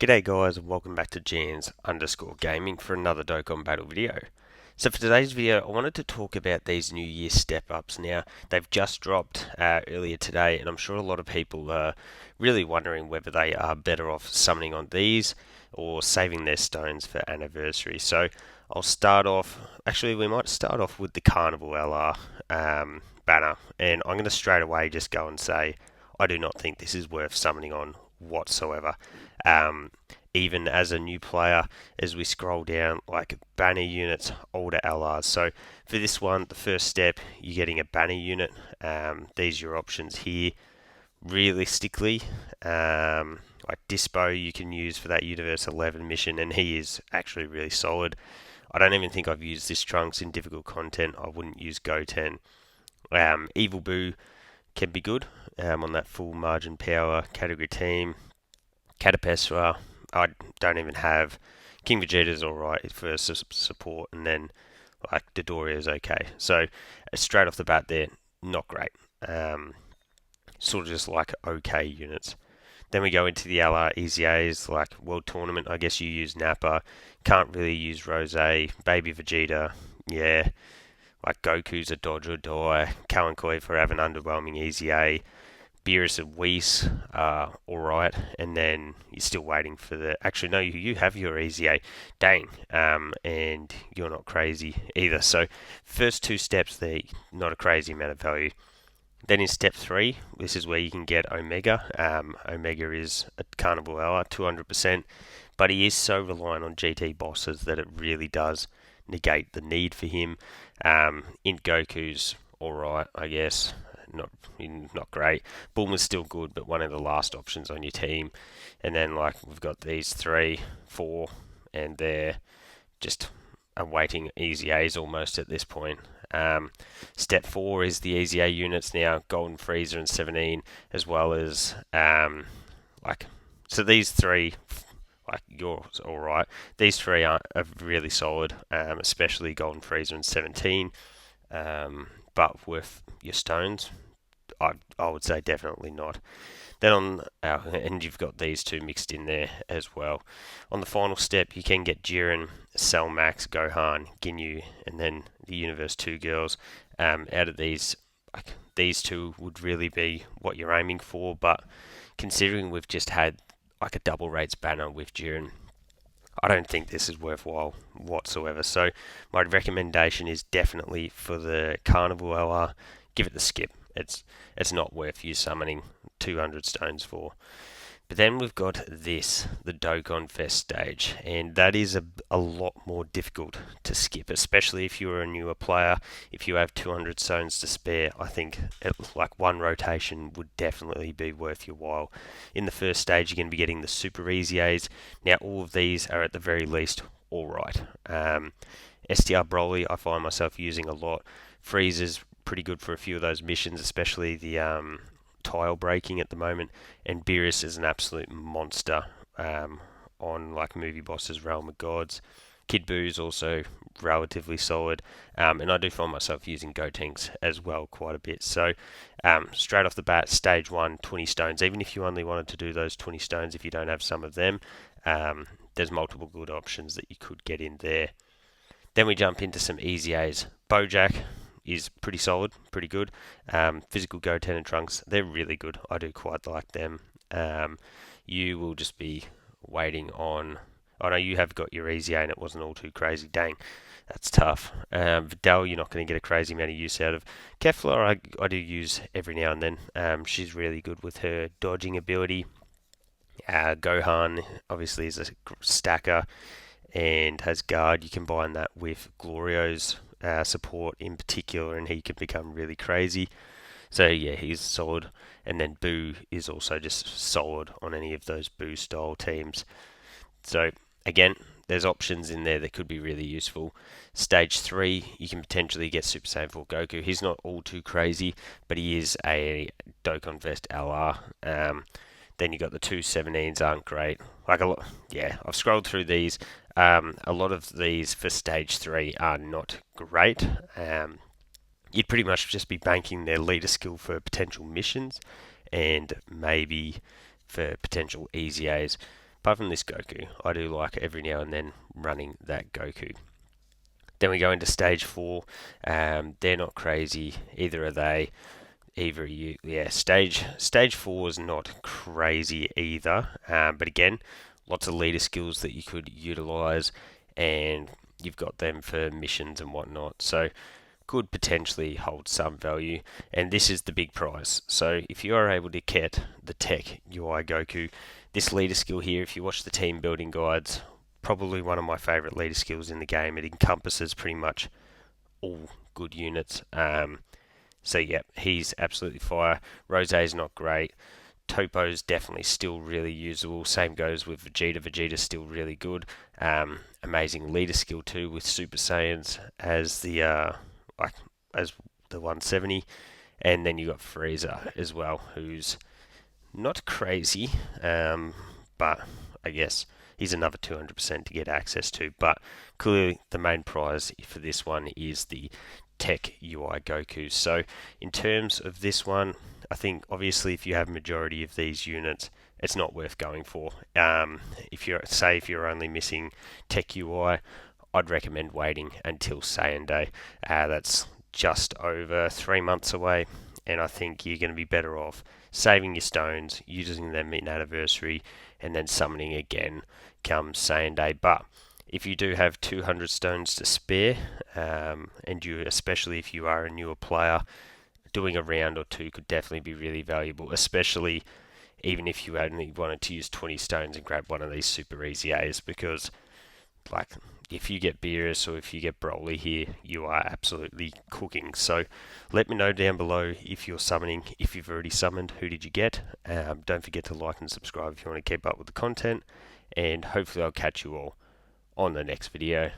G'day guys and welcome back to Jans_gaming for another Dokkan battle video. So for today's video I wanted to talk about these New Year step ups. Now they've just dropped earlier today and I'm sure a lot of people are really wondering whether they are better off summoning on these or saving their stones for anniversary. So I'll start off, actually we might start off with the Carnival LR banner, and I'm going to straight away just go and say I do not think this is worth summoning on whatsoever. Um, Even as a new player, as we scroll down, like banner units, older LRs. So for this one, the first step, you're getting a banner unit. These are your options here. Realistically, like Dispo, you can use for that Universe 11 mission, and he is actually really solid. I don't even think I've used this Trunks in difficult content. I wouldn't use Goten. Evil Boo can be good on that full margin power category team. Catapesra, I don't even have. King Vegeta's alright for support, and then like Dodoria is okay. So straight off the bat, they're not great. Sort of just like okay units. Then we go into the LR Easy A's, like World Tournament. I guess you use Nappa. Can't really use Rose. Baby Vegeta, yeah. Like Goku's a dodge or die. Kalankoi for having underwhelming Easy A. Beerus and Whis are alright, and then you're still waiting for the. Actually, no, you have your Easy A. Dang, and you're not crazy either. So, first two steps, they're not a crazy amount of value. Then in step 3, this is where you can get Omega. Omega is a Carnival LR, 200%, but he is so reliant on GT bosses that it really does negate the need for him. In Goku's alright, I guess. Not great. Bulma's still good, but one of the last options on your team. And then like we've got these 3, 4, and they're just awaiting Easy A's almost at this point. Step 4 is the Easy A units now, Golden Freezer and 17, as well as so these 3, like yours alright. These 3 are really solid, especially Golden Freezer and 17. But with your stones, I would say definitely not. Then on and you've got these 2 mixed in there as well. On the final step, you can get Jiren, Cell Max, Gohan, Ginyu, and then the Universe 2 girls. Out of these, these 2 would really be what you're aiming for. But considering we've just had like a double rates banner with Jiren, I don't think this is worthwhile whatsoever. So my recommendation is definitely for the Carnival LR, give it the skip. It's not worth you summoning 200 stones for. But then we've got this, the Dokkan Fest stage, and that is a lot more difficult to skip, especially if you're a newer player. If you have 200 stones to spare, I think like one rotation would definitely be worth your while. In the first stage, you're going to be getting the Super Easy A's. Now, all of these are at the very least alright. STR Broly, I find myself using a lot. Freezer's pretty good for a few of those missions, especially the tile breaking at the moment, and Beerus is an absolute monster on like movie bosses, Realm of Gods. Kid Boo's also relatively solid, and I do find myself using Gotenks as well quite a bit. So straight off the bat, stage 1, 20 stones. Even if you only wanted to do those 20 stones, if you don't have some of them, there's multiple good options that you could get in there. Then we jump into some Easy A's. Bojack is pretty solid, pretty good. Physical Goten and Trunks, they're really good. I do quite like them. You will just be waiting on. I know you have got your Easy A and it wasn't all too crazy. Dang, that's tough. Vidal, you're not going to get a crazy amount of use out of. Kefla, I do use every now and then. She's really good with her dodging ability. Gohan, obviously, is a stacker and has guard. You combine that with Glorio's support in particular, and he can become really crazy. So yeah, he's solid. And then Boo is also just solid on any of those Boo style teams. So again, there's options in there that could be really useful. Stage 3, you can potentially get Super Saiyan 4 Goku. He's not all too crazy, but he is a Dokkan Vest LR. Then you got the 217s aren't great. Like a lot, yeah. I've scrolled through these. A lot of these for stage 3 are not great. You'd pretty much just be banking their leader skill for potential missions and maybe for potential Easy A's. Apart from this Goku, I do like every now and then running that Goku. Then we go into stage 4. They're not crazy, either are they. Either are you. Yeah, stage 4 is not crazy either. But again, lots of leader skills that you could utilize, and you've got them for missions and whatnot. So could potentially hold some value, and this is the big prize. So if you are able to get the Tech UI Goku, this leader skill here, if you watch the team building guides, probably one of my favorite leader skills in the game. It encompasses pretty much all good units. So yeah, he's absolutely fire. Rose's not great. Topo's definitely still really usable. Same goes with Vegeta. Vegeta's still really good. Amazing leader skill too with Super Saiyans as the as the 170, and then you got Frieza as well, who's not crazy, but I guess he's another 200% to get access to. But clearly, the main prize for this one is the Tech UI Goku. So in terms of this one, I think obviously if you have majority of these units, it's not worth going for. If you're only missing Tech UI, I'd recommend waiting until Saiyan Day. That's just over 3 months away, and I think you're going to be better off saving your stones, using them in anniversary, and then summoning again come Saiyan Day. But if you do have 200 stones to spare, and you, especially if you are a newer player, doing a round or two could definitely be really valuable, especially even if you only wanted to use 20 stones and grab one of these super easy A's, because like if you get Beerus or if you get Broly here, you are absolutely cooking. So let me know down below if you're summoning. If you've already summoned, who did you get? Don't forget to like and subscribe if you want to keep up with the content, and hopefully I'll catch you all on the next video.